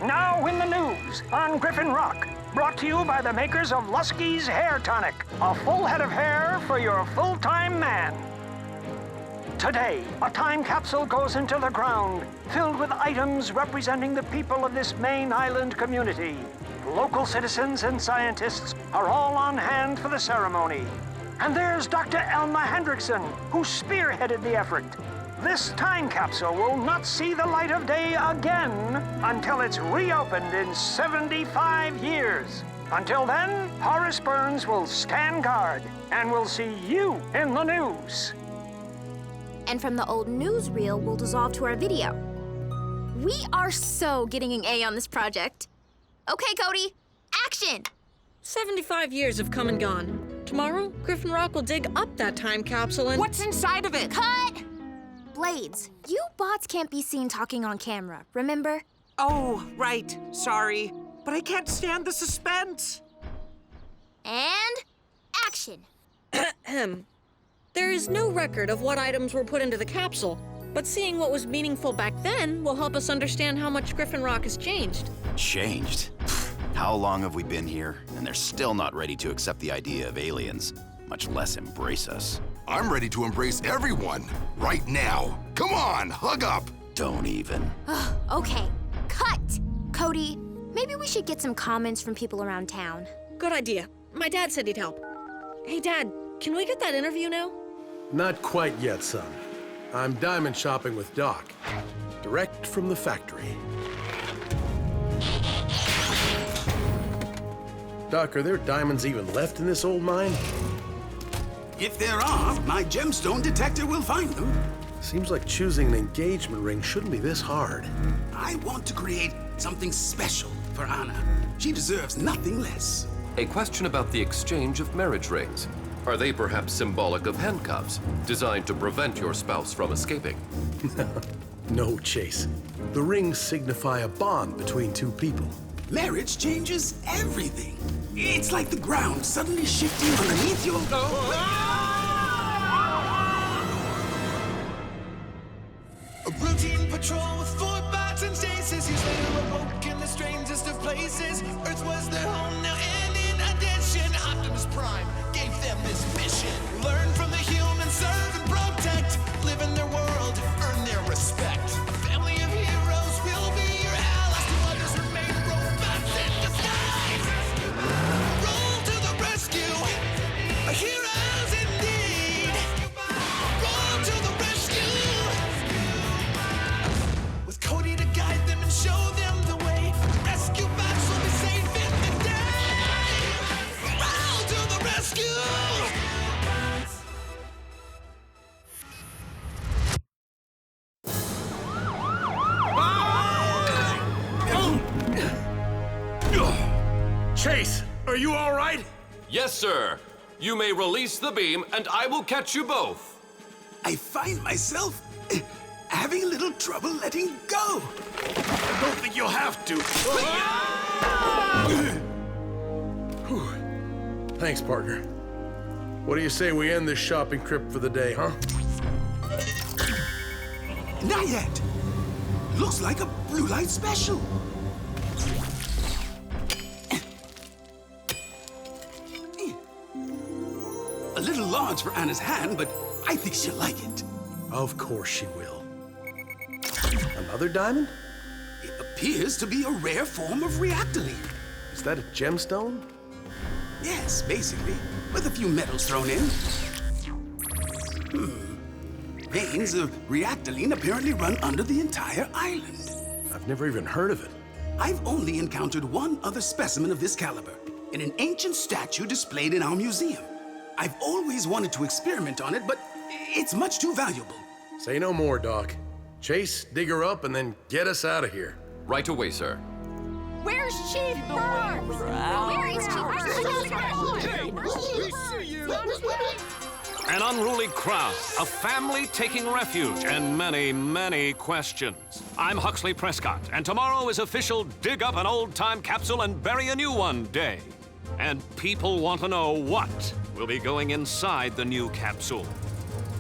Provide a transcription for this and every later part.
Now in the news on Griffin Rock. Brought to you by the makers of Lusky's Hair Tonic. A full head of hair for your full-time man. Today, a time capsule goes into the ground, filled with items representing the people of this Maine Island community. Local citizens and scientists are all on hand for the ceremony. And there's Dr. Elma Hendrickson, who spearheaded the effort. This time capsule will not see the light of day again until it's reopened in 75 years. Until then, Horace Burns will stand guard, and we'll see you in the news. And from the old newsreel, we'll dissolve to our video. We are so getting an A on this project. Okay, Cody, action! 75 years have come and gone. Tomorrow, Griffin Rock will dig up that time capsule and— What's inside of it? Cut! Blades, you bots can't be seen talking on camera, remember? Oh, right. Sorry. But I can't stand the suspense. And action! There is no record of what items were put into the capsule, but seeing what was meaningful back then will help us understand how much Griffin Rock has changed. Changed? How long have we been here? And they're still not ready to accept the idea of aliens, much less embrace us. I'm ready to embrace everyone, right now. Come on, hug up. Don't even. Okay, cut! Cody, maybe we should get some comments from people around town. Good idea. My dad said he'd help. Hey, Dad, can we get that interview now? Not quite yet, son. I'm diamond shopping with Doc, direct from the factory. Doc, are there diamonds even left in this old mine? If there are, my gemstone detector will find them. Seems like choosing an engagement ring shouldn't be this hard. I want to create something special for Anna. She deserves nothing less. A question about the exchange of marriage rings. Are they perhaps symbolic of handcuffs, designed to prevent your spouse from escaping? No, Chase. The rings signify a bond between two people. Marriage changes everything. It's like the ground suddenly shifting underneath your... A routine patrol with 4 bots and chases. Years later awoke in the strangest of places. Earth was their home now, and in addition, Optimus Prime gave them this mission. Learn from the humans, serve and protect. Live in their world, earn their respect. A family of heroes will be your allies. To others remain robots in disguise. Roll to the rescue, heroes indeed. Roll to the rescue, with Cody to guide them and show them the way. Rescue bots will be safe in the day. Roll to the rescue. Chase, are you all right? Yes, sir. You may release the beam, and I will catch you both. I find myself having a little trouble letting go. I don't think you'll have to. Whew. Thanks, partner. What do you say we end this shopping trip for the day, huh? Not yet. Looks like a blue light special. A little large for Anna's hand, but I think she'll like it. Of course she will. Another diamond? It appears to be a rare form of reactoline. Is that a gemstone? Yes, basically, with a few metals thrown in. Veins of reactoline apparently run under the entire island. I've never even heard of it. I've only encountered one other specimen of this caliber, in an ancient statue displayed in our museum. I've always wanted to experiment on it, but it's much too valuable. Say no more, Doc. Chase, dig her up, and then get us out of here. Right away, sir. Where's Chief Burns? Where is Chief Burns? An unruly crowd, a family taking refuge, and many, many questions. I'm Huxley Prescott, and tomorrow is official dig up an old time capsule and bury a new one day. And people want to know what will be going inside the new capsule.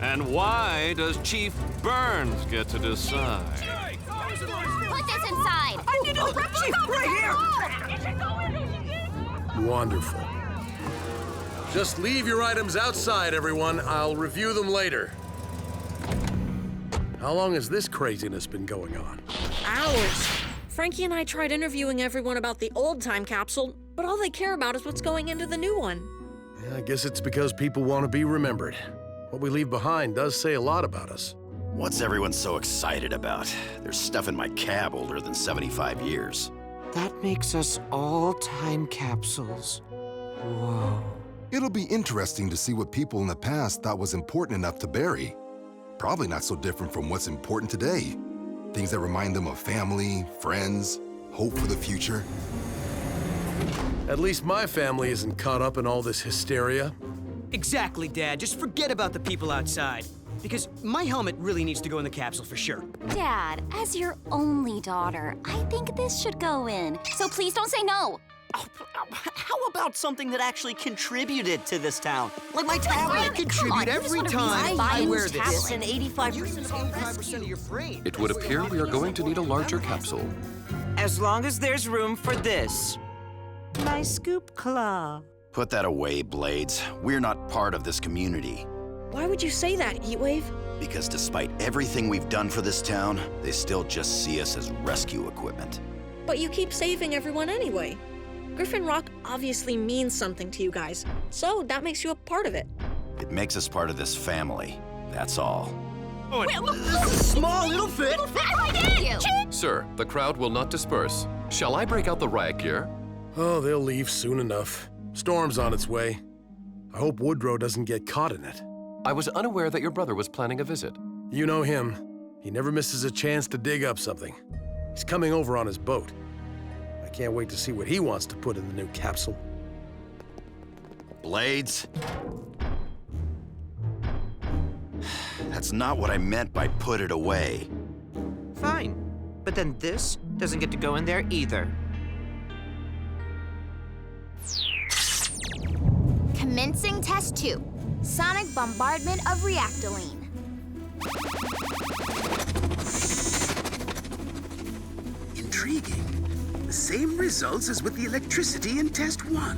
And why does Chief Burns get to decide? Put this inside. I need a Right here! Wonderful. Just leave your items outside, everyone. I'll review them later. How long has this craziness been going on? Hours. Frankie and I tried interviewing everyone about the old time capsule, but all they care about is what's going into the new one. Yeah, I guess it's because people want to be remembered. What we leave behind does say a lot about us. What's everyone so excited about? There's stuff in my cab older than 75 years. That makes us all time capsules. Whoa. It'll be interesting to see what people in the past thought was important enough to bury. Probably not so different from what's important today. Things that remind them of family, friends, hope for the future. At least my family isn't caught up in all this hysteria. Exactly, Dad. Just forget about the people outside. Because my helmet really needs to go in the capsule for sure. Dad, as your only daughter, I think this should go in. So please don't say no. Oh, how about something that actually contributed to this town? Like my tablet. I contribute every time I wear this. And 85% of your brain. It would appear we are going to need a larger capsule. As long as there's room for this. My scoop claw. Put that away, Blades. We're not part of this community. Why would you say that, Heatwave? Because despite everything we've done for this town, they still just see us as rescue equipment. But you keep saving everyone anyway. Griffin Rock obviously means something to you guys, so that makes you a part of it. It makes us part of this family, that's all. Small little fit. Sir, the crowd will not disperse. Shall I break out the riot gear? Oh, they'll leave soon enough. Storm's on its way. I hope Woodrow doesn't get caught in it. I was unaware that your brother was planning a visit. You know him. He never misses a chance to dig up something. He's coming over on his boat. I can't wait to see what he wants to put in the new capsule. Blades? That's not what I meant by put it away. Fine. But then this doesn't get to go in there either. Commencing Test 2. Sonic Bombardment of Reactoline. Intriguing. The same results as with the electricity in Test 1.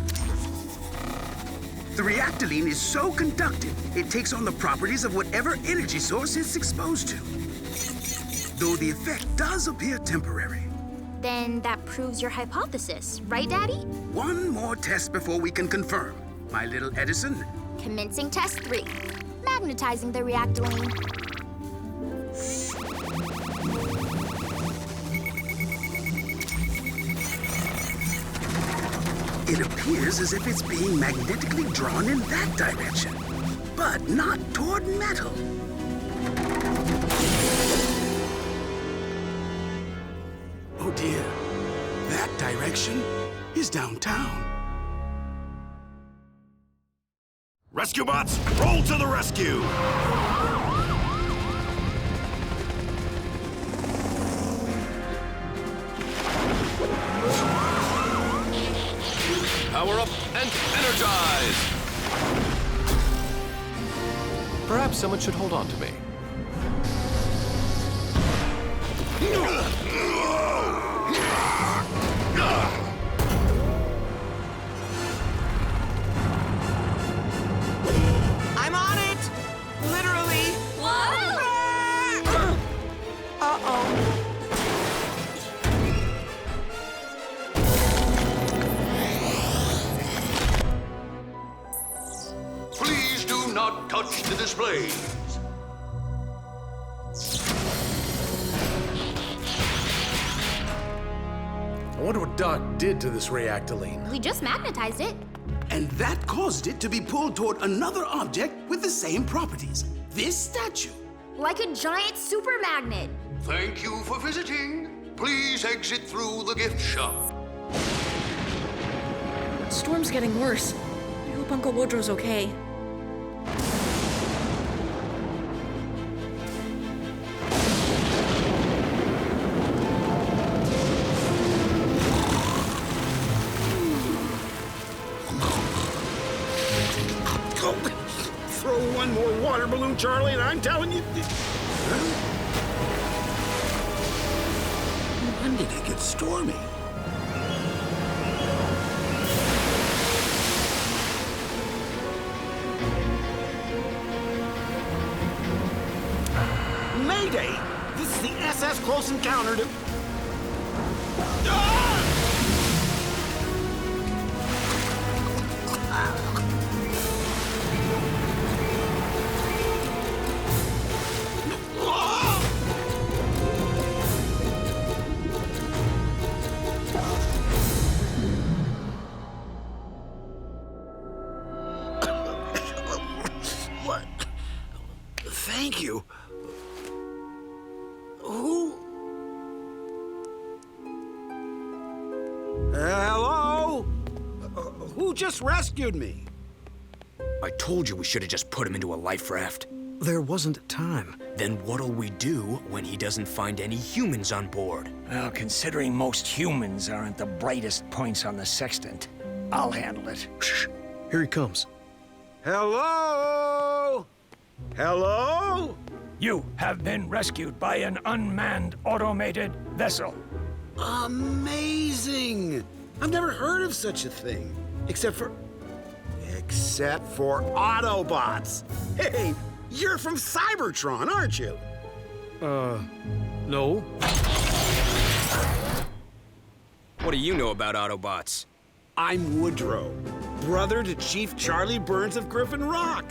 The reactoline is so conductive, it takes on the properties of whatever energy source it's exposed to. Though the effect does appear temporary. Then that proves your hypothesis, right, Daddy? One more test before we can confirm. My little Edison. Commencing Test 3. Magnetizing the reactoline. It appears as if it's being magnetically drawn in that direction, but not toward metal. Oh dear, that direction is downtown. Rescue bots, roll to the rescue! Power up and energize! Perhaps someone should hold on to me. I'm on it! Literally! Uh-oh. Please do not touch the displays. I wonder what Doc did to this reactoline. We just magnetized it. And that caused it to be pulled toward another object with the same properties. This statue. Like a giant super magnet. Thank you for visiting. Please exit through the gift shop. The storm's getting worse. I hope Uncle Woodrow's okay. Throw one more water balloon, Charlie, and I'm telling you... When did it get stormy? Mayday! This is the SS Close Encounter to... What? Thank you. Who? Hello? Who just rescued me? I told you we should have just put him into a life raft. There wasn't time. Then what'll we do when he doesn't find any humans on board? Well, considering most humans aren't the brightest points on the sextant, I'll handle it. Shh. Here he comes. Hello? Hello? You have been rescued by an unmanned automated vessel. Amazing! I've never heard of such a thing. Except for Autobots. Hey, you're from Cybertron, aren't you? No. What do you know about Autobots? I'm Woodrow, brother to Chief Charlie Burns of Griffin Rock.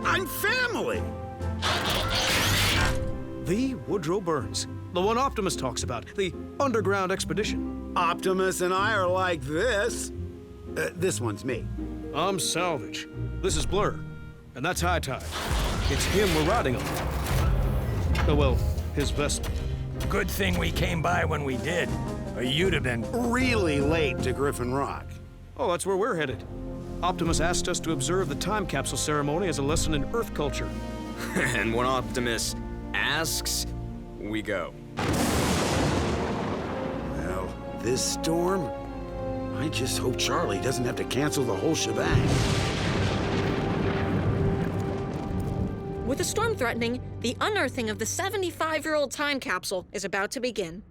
I'm family. The Woodrow Burns. The one Optimus talks about. The underground expedition. Optimus and I are like this. This one's me. I'm Salvage. This is Blur. And that's High Tide. It's him we're riding on. Oh, well, his vessel. Good thing we came by when we did, or you'd have been really late to Griffin Rock. Oh, that's where we're headed. Optimus asked us to observe the time capsule ceremony as a lesson in Earth culture. And when Optimus asks, we go. Well, this storm, I just hope Charlie doesn't have to cancel the whole shebang. With the storm threatening, the unearthing of the 75-year-old time capsule is about to begin.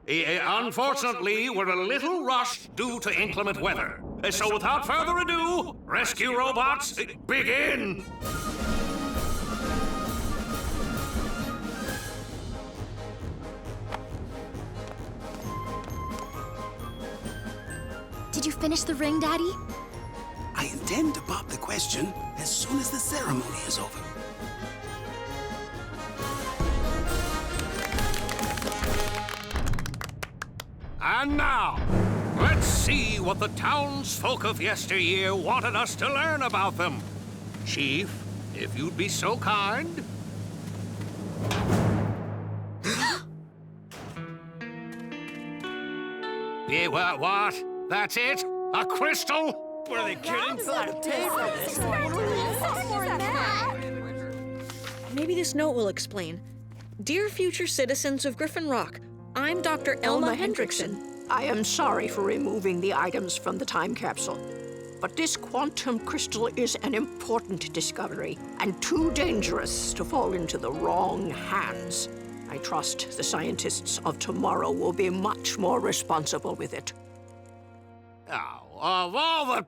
Unfortunately, we're a little rushed due to inclement weather. So without further ado, rescue robots, begin! Did you finish the ring, Daddy? I intend to pop the question as soon as the ceremony is over. And now, let's see what the townsfolk of yesteryear wanted us to learn about them. Chief, if you'd be so kind. What? That's it? A crystal? What are they kidding? Maybe this note will explain. Dear future citizens of Griffin Rock, I'm Dr. Elma Hendrickson. I am sorry for removing the items from the time capsule, but this quantum crystal is an important discovery and too dangerous to fall into the wrong hands. I trust the scientists of tomorrow will be much more responsible with it. Oh, of all the...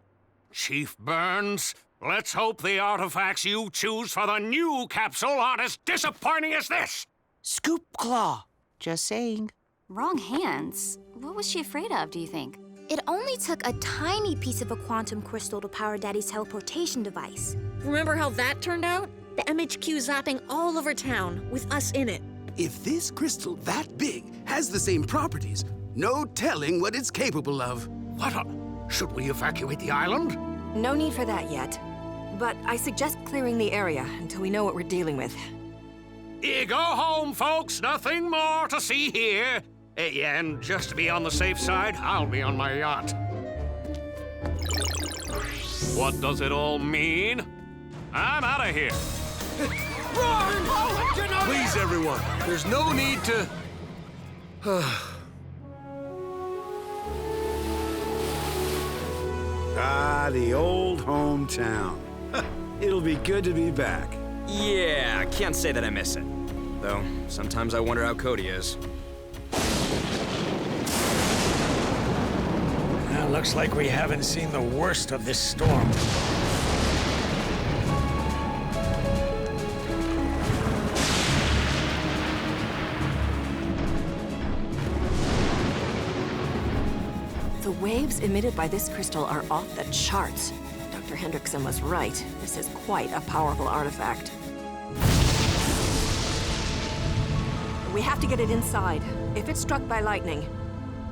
Chief Burns, let's hope the artifacts you choose for the new capsule aren't as disappointing as this! Scoop Claw. Just saying. Wrong hands? What was she afraid of, do you think? It only took a tiny piece of a quantum crystal to power Daddy's teleportation device. Remember how that turned out? The MHQ zapping all over town, with us in it. If this crystal that big has the same properties, no telling what it's capable of. Should we evacuate the island? No need for that yet. But I suggest clearing the area until we know what we're dealing with. Go home, folks. Nothing more to see here. And just to be on the safe side, I'll be on my yacht. What does it all mean? I'm out of here. Run! Please, everyone. There's no need to... Ah, the old hometown. It'll be good to be back. Yeah, I can't say that I miss it. Though, sometimes I wonder how Cody is. Well, looks like we haven't seen the worst of this storm. The waves emitted by this crystal are off the charts. Dr. Hendrickson was right. This is quite a powerful artifact. We have to get it inside. If it's struck by lightning,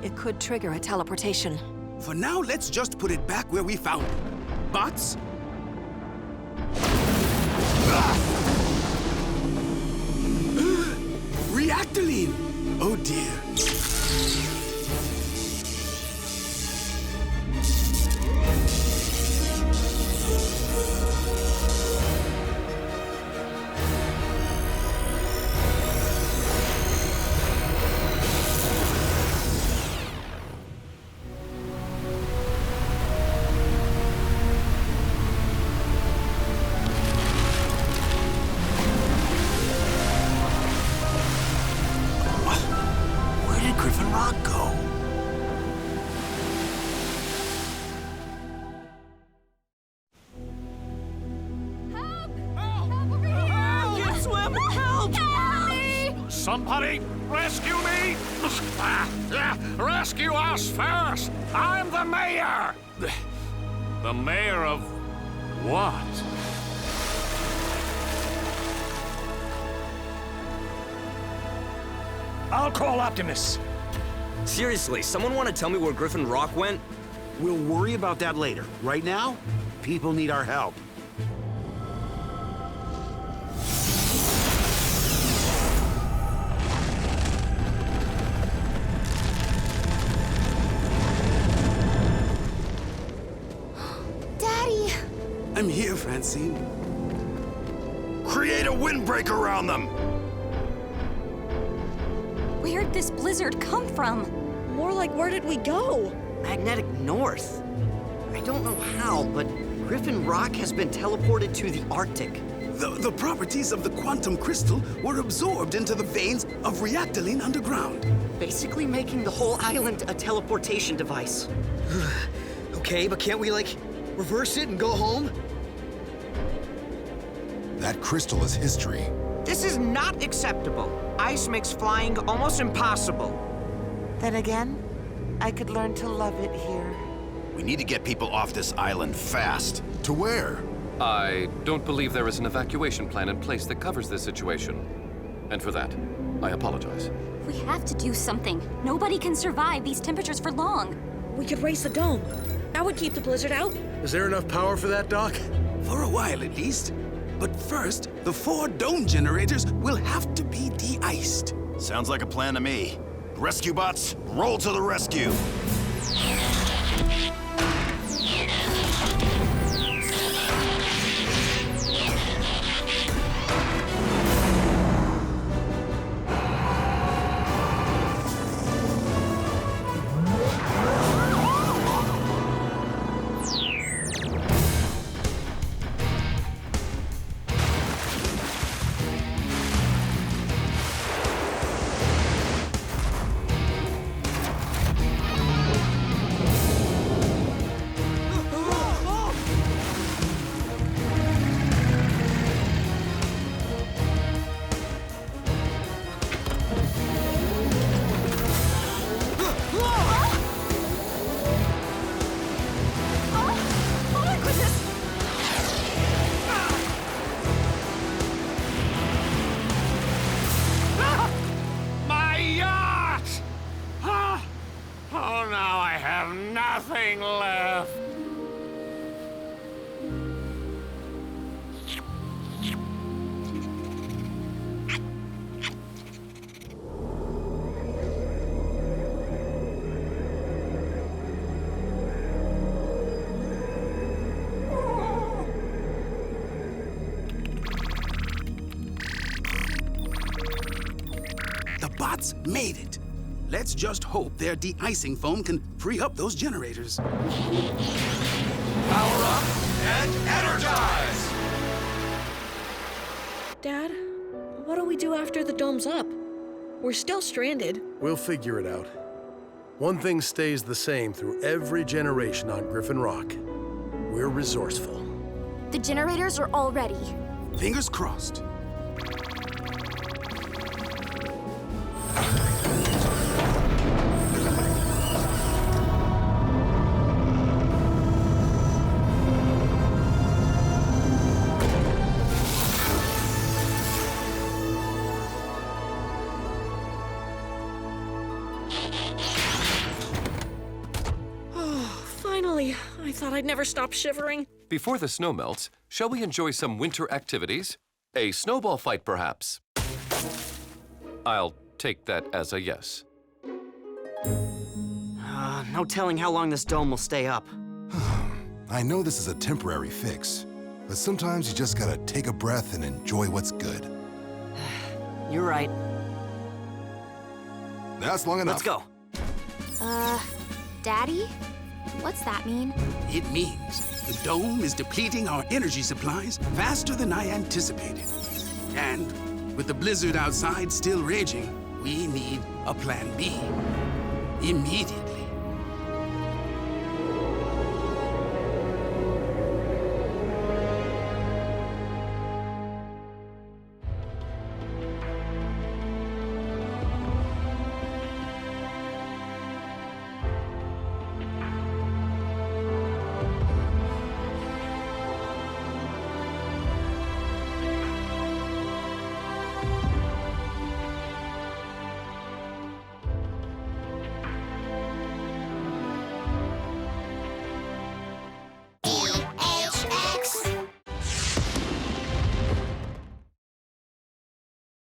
it could trigger a teleportation. For now, let's just put it back where we found it. Bots? Reactoline! Oh dear. Griffin Rock go? Somebody rescue me! Rescue us first! I'm the mayor! The mayor of what? I'll call Optimus. Seriously, someone want to tell me where Griffin Rock went? We'll worry about that later. Right now, people need our help. Daddy! I'm here, Francine. Create a windbreak around them! Where'd this blizzard come from? More like, where did we go? Magnetic north. I don't know how, but Griffin Rock has been teleported to the Arctic. The properties of the quantum crystal were absorbed into the veins of reactoline underground. Basically making the whole island a teleportation device. Okay, but can't we, like, reverse it and go home? That crystal is history. This is not acceptable. Ice makes flying almost impossible. Then again, I could learn to love it here. We need to get people off this island fast. To where? I don't believe there is an evacuation plan in place that covers this situation. And for that, I apologize. We have to do something. Nobody can survive these temperatures for long. We could raise the dome. That would keep the blizzard out. Is there enough power for that, Doc? For a while, at least. But first, the 4 dome generators will have to be de-iced. Sounds like a plan to me. Rescue bots, roll to the rescue! Nothing left. The bots made it. Let's just hope their de-icing foam can free up those generators. Power up and energize! Dad, what do we do after the dome's up? We're still stranded. We'll figure it out. One thing stays the same through every generation on Griffin Rock. We're resourceful. The generators are all ready. Fingers crossed. Finally, I thought I'd never stop shivering. Before the snow melts, shall we enjoy some winter activities? A snowball fight, perhaps? I'll take that as a yes. No telling how long this dome will stay up. I know this is a temporary fix, but sometimes you just gotta take a breath and enjoy what's good. You're right. That's long enough. Let's go. Daddy? What's that mean? It means the dome is depleting our energy supplies faster than I anticipated. And with the blizzard outside still raging, we need a plan B. Immediately.